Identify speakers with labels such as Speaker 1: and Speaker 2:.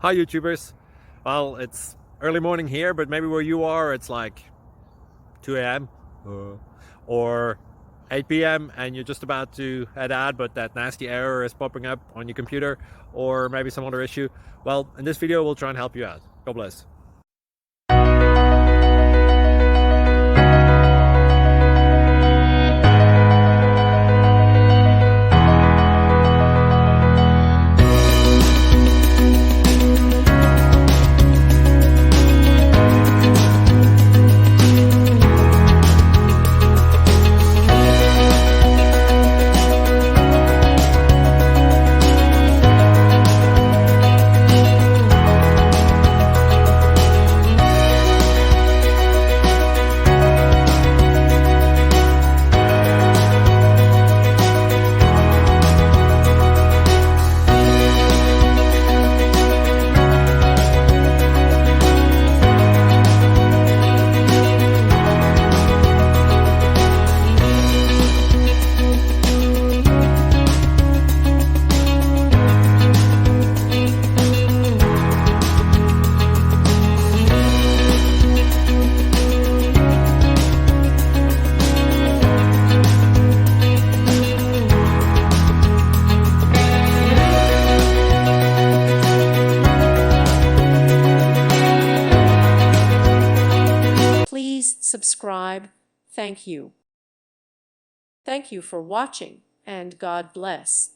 Speaker 1: Hi YouTubers. Well, it's early morning here, but maybe where you are it's like 2 a.m. or 8 p.m. and you're just about to head out, but that nasty error is popping up on your computer, or maybe some other issue. Well, in this video we'll try and help you out. God bless.
Speaker 2: Please subscribe. Thank you. Thank you for watching, and God bless.